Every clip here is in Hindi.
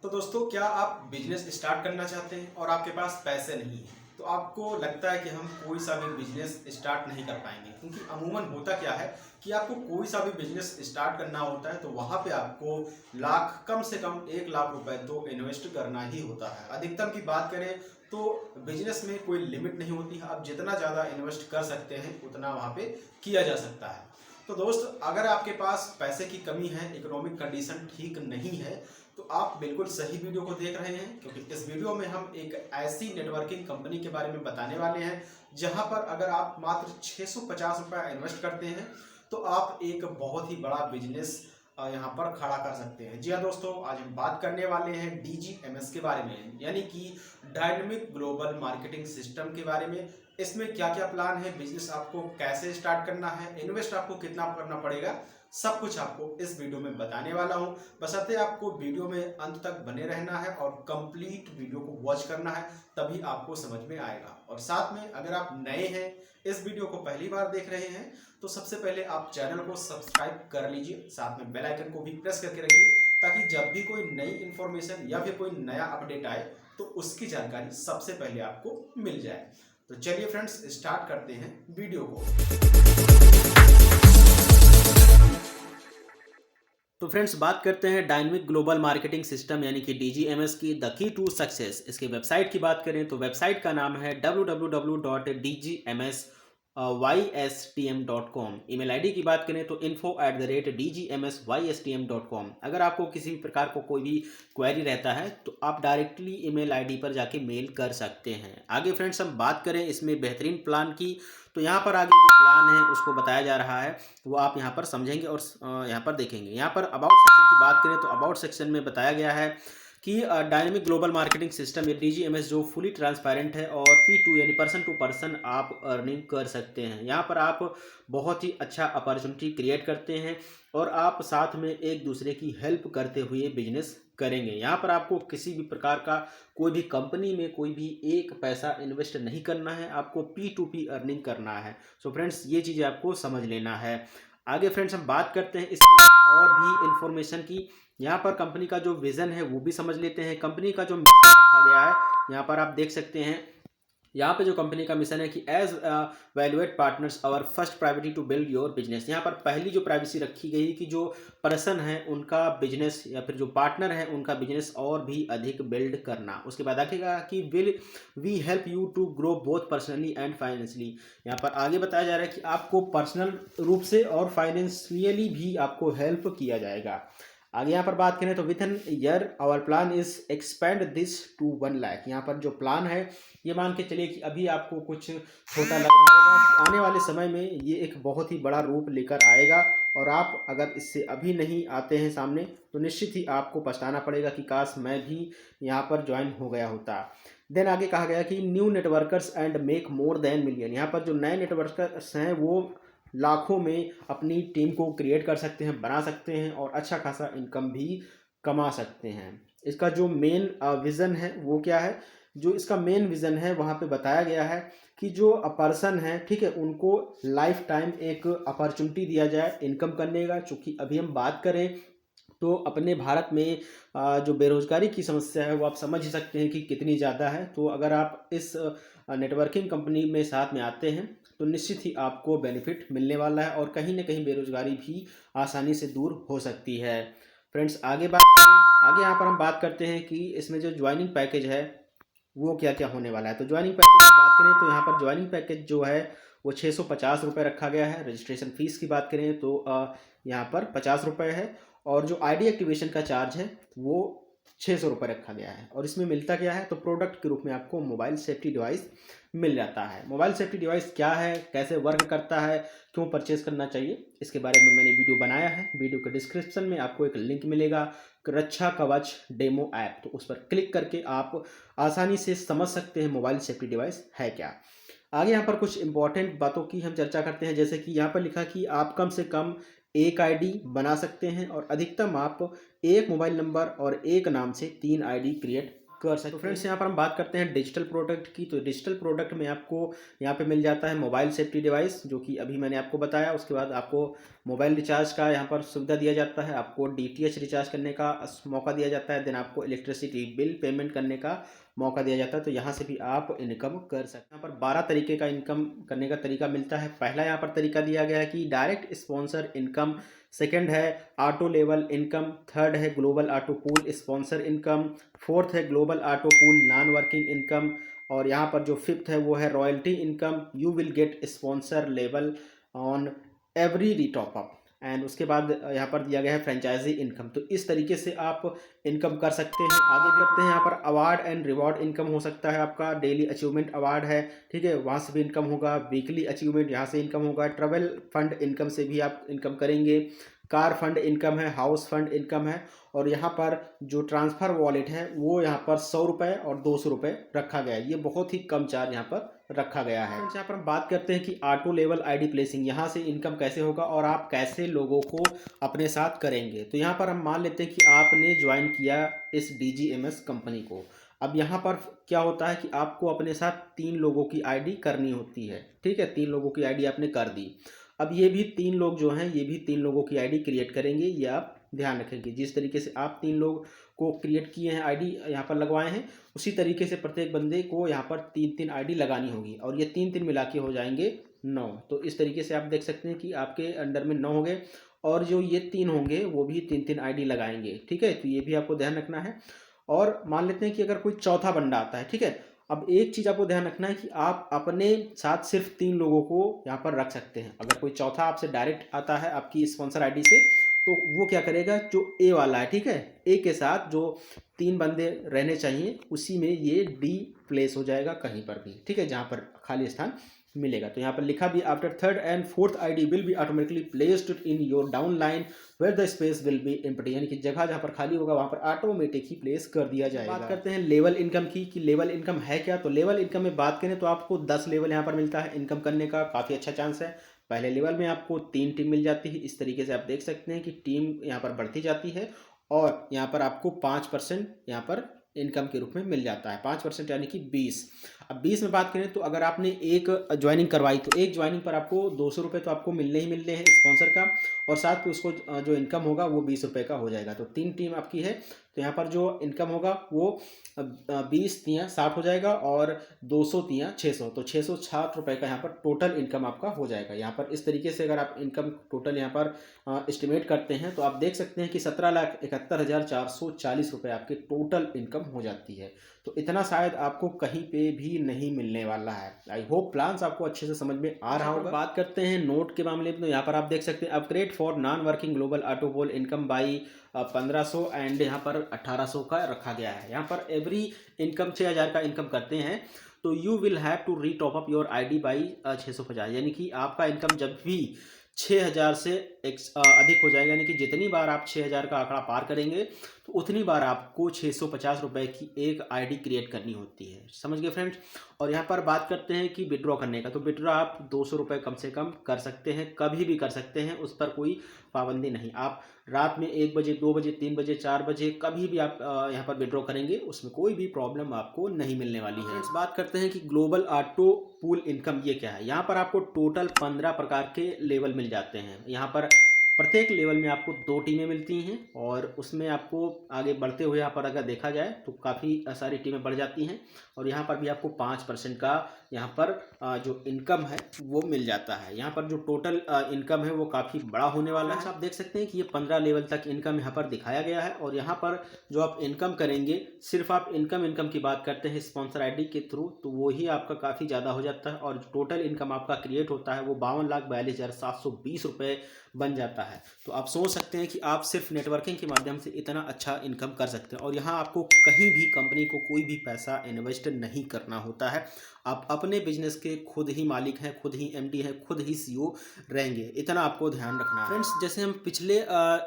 तो दोस्तों, क्या आप बिजनेस स्टार्ट करना चाहते हैं और आपके पास पैसे नहीं हैं? तो आपको लगता है कि हम कोई सा भी बिजनेस स्टार्ट नहीं कर पाएंगे, क्योंकि अमूमन होता क्या है कि आपको कोई सा भी बिजनेस स्टार्ट करना होता है तो वहाँ पे आपको लाख, कम से कम 1 लाख रुपए तो इन्वेस्ट करना ही होता है। अधिकतम की बात करें तो बिजनेस में कोई लिमिट नहीं होती है, आप जितना ज़्यादा इन्वेस्ट कर सकते हैं उतना वहाँ पे किया जा सकता है। तो दोस्त, अगर आपके पास पैसे की कमी है, इकोनॉमिक कंडीशन ठीक नहीं है, तो आप बिल्कुल सही वीडियो को देख रहे हैं, क्योंकि इस वीडियो में हम एक ऐसी नेटवर्किंग कंपनी के बारे में बताने वाले हैं जहां पर अगर आप मात्र 650 रुपये इन्वेस्ट करते हैं तो आप एक बहुत ही बड़ा बिजनेस यहाँ पर खड़ा कर सकते हैं। जी हाँ दोस्तों, आज हम बात करने वाले हैं DGMS के बारे में, यानी कि डायनेमिक ग्लोबल मार्केटिंग सिस्टम के बारे में। इसमें क्या क्या प्लान है, बिजनेस आपको कैसे स्टार्ट करना है, इन्वेस्ट आपको कितना करना पड़ेगा, सब कुछ आपको इस वीडियो में बताने वाला हूं। बशर्ते आपको वीडियो में अंत तक बने रहना है और कंप्लीट वीडियो को वॉच करना है, तभी आपको समझ में आएगा। और साथ में अगर आप नए हैं, इस वीडियो को पहली बार देख रहे हैं, तो सबसे पहले आप चैनल को सब्सक्राइब कर लीजिए, साथ में बेल आइकन को भी प्रेस करके रखिए, ताकि जब भी कोई नई इंफॉर्मेशन या फिर कोई नया अपडेट आए तो उसकी जानकारी सबसे पहले आपको मिल जाए। तो चलिए फ्रेंड्स, स्टार्ट करते हैं वीडियो को। तो फ्रेंड्स, बात करते हैं डायनेमिक ग्लोबल मार्केटिंग सिस्टम यानी कि DGMS की द की टू सक्सेस। इसके वेबसाइट की बात करें तो वेबसाइट का नाम है www.dgmsystm.com। ईमेल आईडी की बात करें तो info@dgmsystm.com। अगर आपको किसी भी प्रकार को कोई भी क्वेरी रहता है तो आप डायरेक्टली ईमेल आईडी पर जाके मेल कर सकते हैं। आगे फ्रेंड्स, हम बात करें इसमें बेहतरीन प्लान की, तो यहाँ पर आगे जो प्लान है उसको बताया जा रहा है, वो आप यहाँ पर समझेंगे और यहाँ पर देखेंगे। यहाँ पर अबाउट सेक्शन की बात करें तो अबाउट सेक्शन में बताया गया है कि डायनेमिक ग्लोबल मार्केटिंग सिस्टम या DGMS जो फुली ट्रांसपेरेंट है और P2 यानी पर्सन टू पर्सन आप अर्निंग कर सकते हैं। यहाँ पर आप बहुत ही अच्छा अपॉर्चुनिटी क्रिएट करते हैं और आप साथ में एक दूसरे की हेल्प करते हुए बिजनेस करेंगे। यहाँ पर आपको किसी भी प्रकार का कोई भी कंपनी में कोई भी एक पैसा इन्वेस्ट नहीं करना है, आपको P2P अर्निंग करना है। सो फ्रेंड्स, ये चीज़ें आपको समझ लेना है। आगे फ्रेंड्स, हम बात करते हैं इसमें और भी इंफॉर्मेशन की। यहाँ पर कंपनी का जो विजन है वो भी समझ लेते हैं। कंपनी का जो मिशन रखा गया है यहाँ पर आप देख सकते हैं। यहाँ पे जो कंपनी का मिशन है कि as valued partners our first priority to build your business. यहाँ पर पहली जो प्राइवेसी रखी गई कि जो पर्सन है उनका बिजनेस या फिर जो पार्टनर है उनका बिजनेस और भी अधिक बिल्ड करना। उसके बाद आखेगा कि will we help you to grow both personally and financially. यहाँ पर आगे बताया जा रहा है कि आपको पर्सनल रूप से और फाइनेंशियली भी आपको हेल्प किया जाएगा। आगे यहाँ पर बात करें तो within year our plan is expand this to 1 lakh. यहाँ पर जो प्लान है ये मान के चलिए कि अभी आपको कुछ छोटा लग रहा होगा, आने वाले समय में ये एक बहुत ही बड़ा रूप लेकर आएगा और आप अगर इससे अभी नहीं आते हैं सामने तो निश्चित ही आपको पछताना पड़ेगा कि काश मैं भी यहाँ पर ज्वाइन हो गया होता। देन आगे कहा गया कि new networkers and make more than million. यहाँ पर जो नए नेटवर्कर्स हैं वो लाखों में अपनी टीम को क्रिएट कर सकते हैं, बना सकते हैं और अच्छा खासा इनकम भी कमा सकते हैं। इसका जो मेन विज़न है वो क्या है, जो इसका मेन विज़न है वहाँ पे बताया गया है कि जो पर्सन है, ठीक है, उनको लाइफ टाइम एक अपॉर्चुनिटी दिया जाए इनकम करने का। चूँकि अभी हम बात करें तो अपने भारत में जो बेरोज़गारी की समस्या है वो आप समझ ही सकते हैं कि कितनी ज़्यादा है। तो अगर आप इस नेटवर्किंग कंपनी में साथ में आते हैं तो निश्चित ही आपको बेनिफिट मिलने वाला है और कहीं ना कहीं बेरोज़गारी भी आसानी से दूर हो सकती है। फ्रेंड्स, आगे यहाँ पर हम बात करते हैं कि इसमें जो ज्वाइनिंग पैकेज है वो क्या क्या होने वाला है। तो ज्वाइनिंग पैकेज की बात करें तो यहाँ पर ज्वाइनिंग पैकेज जो है वो 650 रुपये रखा गया है। रजिस्ट्रेशन फ़ीस की बात करें तो यहाँ पर 50 रुपये है और जो ID एक्टिवेशन का चार्ज है वो 600 रुपये रखा गया है। और इसमें मिलता क्या है, तो प्रोडक्ट के रूप में आपको मोबाइल सेफ्टी डिवाइस मिल जाता है। मोबाइल सेफ्टी डिवाइस क्या है, कैसे वर्क करता है, क्यों परचेज करना चाहिए, इसके बारे में मैंने वीडियो बनाया है। वीडियो के डिस्क्रिप्शन में आपको एक लिंक मिलेगा, रक्षा कवच डेमो ऐप, तो उस पर क्लिक करके आप आसानी से समझ सकते हैं मोबाइल सेफ्टी डिवाइस है क्या। आगे यहाँ पर कुछ इंपॉर्टेंट बातों की हम चर्चा करते हैं, जैसे कि यहाँ पर लिखा कि आप कम से कम एक ID बना सकते हैं और अधिकतम आप एक मोबाइल नंबर और एक नाम से 3 ID क्रिएट कर सकते हैं। तो फ्रेंड्स यहाँ पर हम बात करते हैं डिजिटल प्रोडक्ट की। तो डिजिटल प्रोडक्ट में आपको यहाँ पे मिल जाता है मोबाइल सेफ्टी डिवाइस, जो कि अभी मैंने आपको बताया। उसके बाद आपको मोबाइल रिचार्ज का यहाँ पर सुविधा दिया जाता है, आपको DTH रिचार्ज करने का मौका दिया जाता है, देन आपको इलेक्ट्रिसिटी बिल पेमेंट करने का मौका दिया जाता है। तो यहाँ से भी आप इनकम कर सकते हैं। यहाँ पर 12 तरीके का इनकम करने का तरीका मिलता है। पहला यहाँ पर तरीका दिया गया है कि डायरेक्ट स्पॉन्सर इनकम, सेकंड है ऑटो लेवल इनकम, थर्ड है global auto pool sponsor income, fourth है global auto pool non working income, और यहाँ पर जो फिफ्थ है वो है royalty income. You will get sponsor level on every retop up. And उसके बाद यहाँ पर दिया गया है फ्रेंचाइजी इनकम। तो इस तरीके से आप इनकम कर सकते हैं। आगे करते हैं, यहाँ पर अवार्ड एंड रिवॉर्ड इनकम हो सकता है आपका। डेली अचीवमेंट अवार्ड है, ठीक है, वहाँ से भी इनकम होगा। वीकली अचीवमेंट, यहाँ से इनकम होगा। ट्रेवल फंड इनकम से भी आप इनकम करेंगे। कार फंड इनकम है, हाउस फंड इनकम है। और यहाँ पर जो ट्रांसफ़र वॉलेट है वो यहाँ पर 100 रुपये और 200 रुपये रखा गया है। ये बहुत ही कम चार्ज यहाँ पर रखा गया है। यहाँ पर हम बात करते हैं कि ऑटो लेवल आईडी प्लेसिंग, यहाँ से इनकम कैसे होगा और आप कैसे लोगों को अपने साथ करेंगे। तो यहाँ पर हम मान लेते हैं कि आपने ज्वाइन किया इस DGMS कंपनी को। अब यहाँ पर क्या होता है कि आपको अपने साथ 3 लोगों की आईडी करनी होती है, ठीक है। 3 लोगों की आईडी आपने कर दी। अब ये भी 3 लोग जो हैं, ये भी 3 लोगों की आईडी क्रिएट करेंगे। ये आप ध्यान रखेंगे, जिस तरीके से आप 3 लोग को क्रिएट किए हैं, आईडी यहाँ पर लगवाए हैं, उसी तरीके से प्रत्येक बंदे को यहाँ पर 3-3 आईडी लगानी होगी। और ये 3-3 मिला के हो जाएंगे 9। तो इस तरीके से आप देख सकते हैं कि आपके अंडर में 9 हो गए। और जो ये 3 होंगे वो भी 3-3 आईडी लगाएंगे, ठीक है। तो ये भी आपको ध्यान रखना है। और मान लेते हैं कि अगर कोई चौथा बंदा आता है, ठीक है। अब एक चीज़ आपको ध्यान रखना है कि आप अपने साथ सिर्फ 3 लोगों को यहाँ पर रख सकते हैं। अगर कोई चौथा आपसे डायरेक्ट आता है आपकी स्पॉन्सर आईडी से, तो वो क्या करेगा, जो ए वाला है, ठीक है, ए के साथ जो 3 बंदे रहने चाहिए उसी में ये डी प्लेस हो जाएगा कहीं पर भी, ठीक है, जहाँ पर खाली स्थान मिलेगा। तो यहाँ पर लिखा भी, after third and fourth ID will be automatically placed in your down line where the space will be empty, यानी कि जगह जहाँ पर खाली होगा वहाँ पर ऑटोमेटिक ही प्लेस कर दिया जाएगा। बात करते हैं लेवल इनकम की कि लेवल इनकम है क्या। तो लेवल इनकम में बात करें तो आपको 10 लेवल यहाँ पर मिलता है इनकम करने का, काफ़ी अच्छा चांस है। पहले लेवल में आपको 3 टीम मिल जाती है। इस तरीके से आप देख सकते हैं कि टीम यहाँ पर बढ़ती जाती है और यहाँ पर आपको 5% यहाँ पर इनकम के रूप में मिल जाता है। 5% यानी कि 20। अब 20 में बात करें तो अगर आपने एक ज्वाइनिंग करवाई तो एक ज्वाइनिंग पर आपको 200 रुपये तो आपको मिलने ही मिलने हैं स्पॉन्सर का, और साथ में उसको जो इनकम होगा वो 20 रुपये का हो जाएगा। तो 3 टीम आपकी है, तो यहाँ पर जो इनकम होगा वो 20 तियाँ 60 हो जाएगा और 200 तियाँ 600, तो 660 रुपये का यहाँ पर टोटल इनकम आपका हो जाएगा। यहाँ पर इस तरीके से अगर आप इनकम टोटल यहाँ पर एस्टिमेट करते हैं तो आप देख सकते हैं कि 17,71,440 रुपये आपके टोटल इनकम हो जाती है। तो इतना शायद आपको कहीं पे भी नहीं मिलने वाला है। आई होप प्लान्स आपको अच्छे से समझ में आ रहा होगा। बात करते हैं नोट के मामले में, तो यहाँ पर आप देख सकते हैं upgrade for non working global auto pool income by 1500 and यहाँ पर 1800 का रखा गया है। यहाँ पर एवरी इनकम 6000 का इनकम करते हैं तो you will have to re top up your ID by 650, यानी कि आपका इनकम जब भी 6000 से अधिक हो जाएगा, यानी कि जितनी बार आप 6000 का आंकड़ा पार करेंगे तो उतनी बार आपको 650 रुपये की एक आईडी क्रिएट करनी होती है। समझ गए फ्रेंड्स। और यहाँ पर बात करते हैं कि विड्रॉ करने का, तो विड्रॉ आप 200 रुपये कम से कम कर सकते हैं, कभी भी कर सकते हैं, उस पर कोई पाबंदी नहीं। आप रात में 1 बजे 2 बजे 3 बजे 4 बजे कभी भी आप यहाँ पर विड्रॉ करेंगे, उसमें कोई भी प्रॉब्लम आपको नहीं मिलने वाली है। इस बात करते हैं कि ग्लोबल ऑटो पूल इनकम ये क्या है। यहाँ पर आपको टोटल 15 प्रकार के लेवल मिल जाते हैं। यहाँ पर प्रत्येक लेवल में आपको 2 टीमें मिलती हैं और उसमें आपको आगे बढ़ते हुए यहाँ पर अगर देखा जाए तो काफ़ी सारी टीमें बढ़ जाती हैं और यहाँ पर भी आपको 5% का यहाँ पर जो इनकम है वो मिल जाता है। यहाँ पर जो टोटल इनकम है वो काफ़ी बड़ा होने वाला है। आप देख सकते हैं कि ये 15 लेवल तक इनकम यहाँ पर दिखाया गया है और यहाँ पर जो आप इनकम करेंगे, सिर्फ आप इनकम की बात करते हैं स्पॉन्सर आईडी के थ्रू, तो वो ही आपका काफ़ी ज़्यादा हो जाता है और टोटल इनकम आपका क्रिएट होता है वो 52,42,720 रुपये बन जाता है। तो आप सोच सकते हैं कि आप सिर्फ नेटवर्किंग के माध्यम से इतना अच्छा इनकम कर सकते हैं और यहाँ आपको कहीं भी कंपनी को कोई भी पैसा इन्वेस्ट नहीं करना होता है। आप अपने बिजनेस के खुद ही मालिक हैं, खुद ही एमडी हैं, खुद ही सीईओ रहेंगे, इतना आपको ध्यान रखना है। फ्रेंड्स, जैसे हम पिछले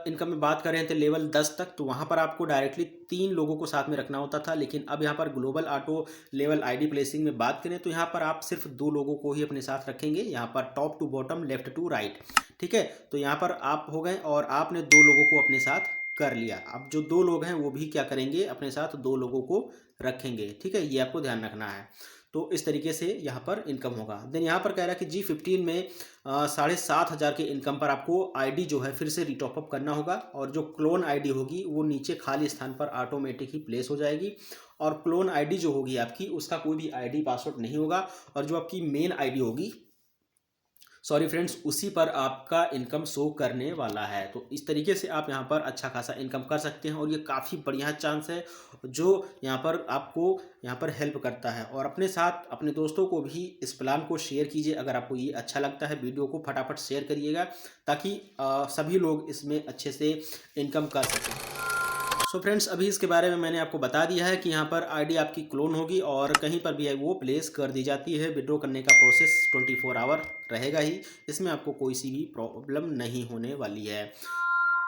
इनकम में बात कर रहे थे लेवल 10 तक, तो वहाँ पर आपको डायरेक्टली 3 लोगों को साथ में रखना होता था, लेकिन अब यहाँ पर global auto level ID placing में बात करें तो यहाँ पर आप सिर्फ 2 लोगों को ही अपने साथ रखेंगे, यहाँ पर top to bottom, left to right, ठीक है। तो यहाँ पर आप हो गए और आपने 2 लोगों को अपने साथ कर लिया। अब जो 2 लोग हैं वो भी क्या करेंगे, अपने साथ 2 लोगों को रखेंगे, ठीक है, ये आपको ध्यान रखना है। तो इस तरीके से यहाँ पर इनकम होगा। देन यहाँ पर कह रहा है कि G15 में 7,500 के इनकम पर आपको आईडी जो है फिर से रिटॉपअप करना होगा, और जो क्लोन आईडी होगी वो नीचे खाली स्थान पर ऑटोमेटिक ही प्लेस हो जाएगी, और क्लोन आईडी जो होगी आपकी उसका कोई भी आईडी पासवर्ड नहीं होगा, और जो आपकी मेन आईडी होगी, सॉरी फ्रेंड्स, उसी पर आपका इनकम शो करने वाला है। तो इस तरीके से आप यहाँ पर अच्छा खासा इनकम कर सकते हैं, और ये काफ़ी बढ़िया चांस है जो यहाँ पर आपको यहाँ पर हेल्प करता है। और अपने साथ अपने दोस्तों को भी इस प्लान को शेयर कीजिए। अगर आपको ये अच्छा लगता है वीडियो को फटाफट शेयर करिएगा, ताकि सभी लोग इसमें अच्छे से इनकम कर सकें। सो फ्रेंड्स, अभी इसके बारे में मैंने आपको बता दिया है कि यहाँ पर आईडी आपकी क्लोन होगी और कहीं पर भी है वो प्लेस कर दी जाती है। विड्रॉ करने का प्रोसेस 24 आवर रहेगा ही, इसमें आपको कोई सी भी प्रॉब्लम नहीं होने वाली है।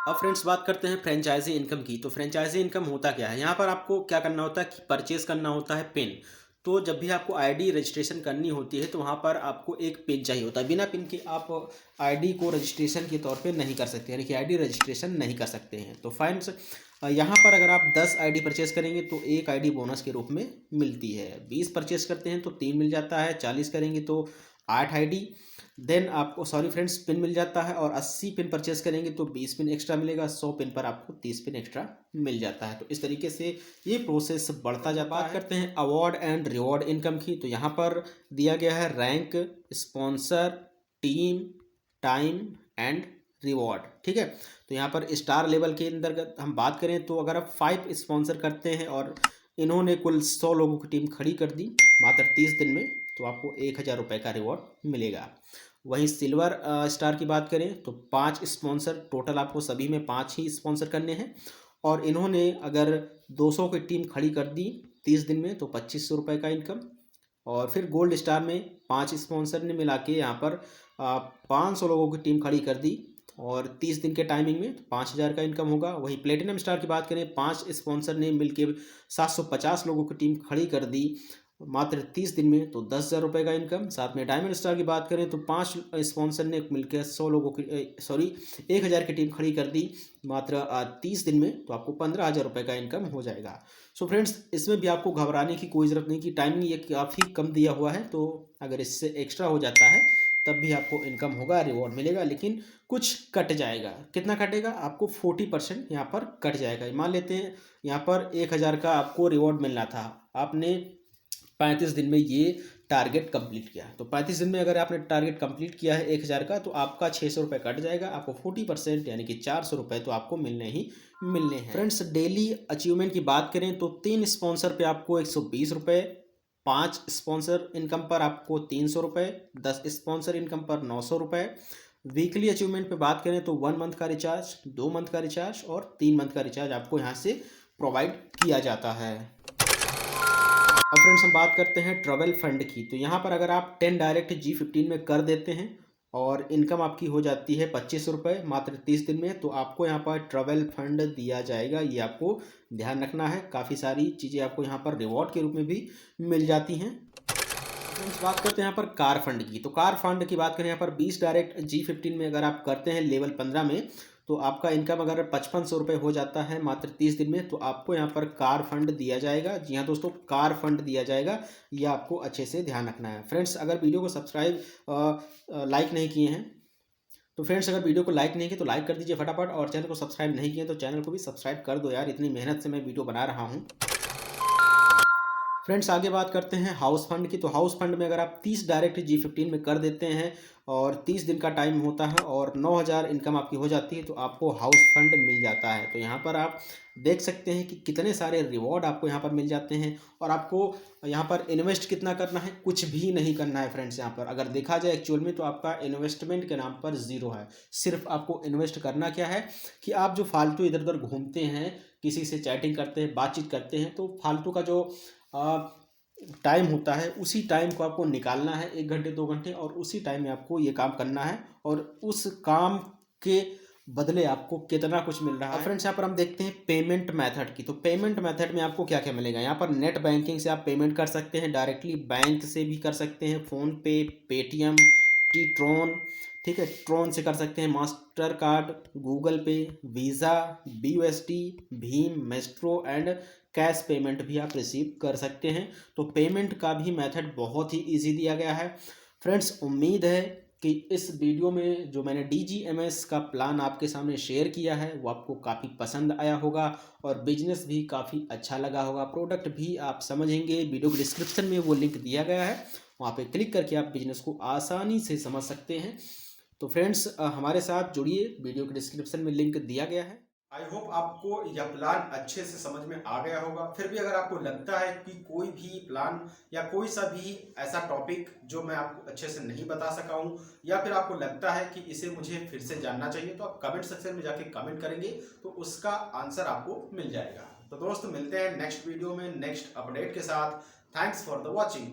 अब फ्रेंड्स बात करते हैं फ्रेंचाइजी इनकम की। तो फ्रेंचाइजी इनकम होता क्या है, यहाँ पर आपको क्या करना होता है कि परचेज करना होता है पिन। तो जब भी आपको आईडी रजिस्ट्रेशन करनी होती है तो वहाँ पर आपको एक पिन चाहिए होता है। बिना पिन के आप आईडी को रजिस्ट्रेशन के तौर पे नहीं कर सकते, यानी कि आईडी रजिस्ट्रेशन नहीं कर सकते हैं। तो फ्रेंड्स यहाँ पर अगर आप 10 आईडी परचेस करेंगे तो एक आईडी बोनस के रूप में मिलती है। 20 परचेस करते हैं तो 3 मिल जाता है, 40 करेंगे तो 8 आईडी, देन आपको सॉरी फ्रेंड्स पिन मिल जाता है, और 80 पिन परचेस करेंगे तो 20 पिन एक्स्ट्रा मिलेगा, 100 पिन पर आपको 30 पिन एक्स्ट्रा मिल जाता है। तो इस तरीके से ये प्रोसेस बढ़ता जाता है। बात करते हैं अवार्ड एंड रिवॉर्ड इनकम की। तो यहाँ पर दिया गया है rank, sponsor, team, time and reward, ठीक है। तो यहाँ पर स्टार लेवल के अंतर्गत हम बात करें तो अगर आप 5 स्पॉन्सर करते हैं और इन्होंने कुल 100 लोगों की टीम खड़ी कर दी मात्र 30 दिन में, तो आपको 1,000 रुपये का रिवॉर्ड मिलेगा। वहीं सिल्वर स्टार की बात करें तो 5 स्पॉन्सर टोटल, आपको सभी में 5 ही स्पॉन्सर करने हैं, और इन्होंने अगर 200 की टीम खड़ी कर दी 30 दिन में तो 2,500 रुपये का इनकम। और फिर गोल्ड स्टार में 5 स्पॉन्सर ने मिला के यहाँ पर 500 लोगों की टीम खड़ी कर दी और 30 दिन के टाइमिंग में 5,000 का इनकम होगा। वहीं प्लेटिनम स्टार की बात करें, 5 स्पॉन्सर ने मिलकर 750 लोगों की टीम खड़ी कर दी मात्र 30 दिन में, तो 10,000 रुपये का इनकम। साथ में डायमंड स्टार की बात करें तो 5 स्पॉन्सर ने मिलकर 100 लोगों की 1,000 की टीम खड़ी कर दी मात्र 30 दिन में, तो आपको 15,000 रुपये का इनकम हो जाएगा। सो फ्रेंड्स, इसमें भी आपको घबराने की कोई ज़रूरत नहीं कि टाइमिंग ये काफ़ी कम दिया हुआ है, तो अगर इससे एक्स्ट्रा हो जाता है तब भी आपको इनकम होगा, रिवॉर्ड मिलेगा, लेकिन कुछ कट जाएगा। कितना कटेगा, आपको 40% यहाँ पर कट जाएगा। मान लेते हैं यहाँ पर 1,000 का आपको रिवॉर्ड मिलना था, आपने 35 दिन में ये टारगेट कंप्लीट किया, तो 35 दिन में अगर आपने टारगेट कंप्लीट किया है 1,000 का, तो आपका 600 रुपये कट जाएगा। आपको 40% यानी कि 400 रुपये तो आपको मिलने ही मिलने हैं। फ्रेंड्स, डेली अचीवमेंट की बात करें तो 3 स्पॉन्सर पे आपको 120 रुपये, 5 स्पॉन्सर इनकम पर आपको 300 रुपये, 10 स्पॉन्सर इनकम पर 900 रुपये। वीकली अचीवमेंट पे बात करें तो 1 मंथ का रिचार्ज, 2 मंथ का रिचार्ज और 3 मंथ का रिचार्ज आपको यहाँ से प्रोवाइड किया जाता है। अब फ्रेंड्स हम बात करते हैं ट्रैवल फंड की। तो यहाँ पर अगर आप 10 डायरेक्ट G15 में कर देते हैं और इनकम आपकी हो जाती है 25 रुपये मात्र 30 दिन में, तो आपको यहाँ पर ट्रैवल फंड दिया जाएगा। ये आपको ध्यान रखना है, काफ़ी सारी चीज़ें आपको यहाँ पर रिवॉर्ड के रूप में भी मिल जाती हैं। फ्रेंड्स बात करते हैं यहाँ पर कार फंड की। तो कार फंड की बात करें यहाँ पर 20 डायरेक्ट G15 में अगर आप करते हैं लेवल 15 में, तो आपका इनकम अगर 5500 रुपये हो जाता है मात्र 30 दिन में, तो आपको यहाँ पर कार फंड दिया जाएगा। जी हाँ दोस्तों, कार फंड दिया जाएगा, ये आपको अच्छे से ध्यान रखना है। फ्रेंड्स, अगर वीडियो को सब्सक्राइब लाइक नहीं किए हैं तो फ्रेंड्स, अगर वीडियो को लाइक नहीं किए तो लाइक कर दीजिए फटाफट, और चैनल को सब्सक्राइब नहीं किए तो चैनल को भी सब्सक्राइब कर दो यार, इतनी मेहनत से मैं वीडियो बना रहा हूँ। फ्रेंड्स आगे बात करते हैं हाउस फंड की। तो हाउस फंड में अगर आप 30 डायरेक्ट G15 में कर देते हैं और 30 दिन का टाइम होता है और 9,000 इनकम आपकी हो जाती है, तो आपको हाउस फंड मिल जाता है। तो यहाँ पर आप देख सकते हैं कि कितने सारे रिवॉर्ड आपको यहाँ पर मिल जाते हैं, और आपको यहाँ पर इन्वेस्ट कितना करना है, कुछ भी नहीं करना है। फ्रेंड्स यहाँ पर अगर देखा जाए एक्चुअल में तो आपका इन्वेस्टमेंट के नाम पर ज़ीरो है। सिर्फ आपको इन्वेस्ट करना क्या है कि आप जो फालतू इधर उधर घूमते हैं, किसी से चैटिंग करते हैं, बातचीत करते हैं, तो फालतू का जो टाइम होता है उसी टाइम को आपको निकालना है, 1 घंटे 2 घंटे, और उसी टाइम में आपको ये काम करना है, और उस काम के बदले आपको कितना कुछ मिल रहा है। फ्रेंड्स यहाँ पर हम देखते हैं पेमेंट मेथड की। तो पेमेंट मेथड में आपको क्या क्या मिलेगा, यहाँ पर नेट बैंकिंग से आप पेमेंट कर सकते हैं, डायरेक्टली बैंक से भी कर सकते हैं, फ़ोन पे, पेटीएम, टीट्रॉन, ठीक है। ट्रोन से कर सकते हैं, मास्टर कार्ड, गूगल पे, visa, BUSD, Bhim, maestro and cash payment भी आप रिसीव कर सकते हैं। तो पेमेंट का भी मेथड बहुत ही ईजी दिया गया है। फ्रेंड्स, उम्मीद है कि इस वीडियो में जो मैंने DGMS का प्लान आपके सामने शेयर किया है वो आपको काफ़ी पसंद आया होगा और बिजनेस भी काफ़ी अच्छा लगा होगा। प्रोडक्ट भी आप समझेंगे, वीडियो के डिस्क्रिप्शन में वो लिंक दिया गया है, वहाँ पे क्लिक करके आप बिजनेस को आसानी से समझ सकते हैं। तो फ्रेंड्स, हमारे साथ जुड़िए, वीडियो के डिस्क्रिप्शन में लिंक दिया गया है। आई होप आपको यह प्लान अच्छे से समझ में आ गया होगा। फिर भी अगर आपको लगता है कि कोई भी प्लान या कोई सा भी ऐसा टॉपिक जो मैं आपको अच्छे से नहीं बता सका हूँ, या फिर आपको लगता है कि इसे मुझे फिर से जानना चाहिए, तो आप कमेंट सेक्शन में जाके कमेंट करेंगे तो उसका आंसर आपको मिल जाएगा। तो दोस्त, मिलते हैं नेक्स्ट वीडियो में नेक्स्ट अपडेट के साथ। Thanks for the watching.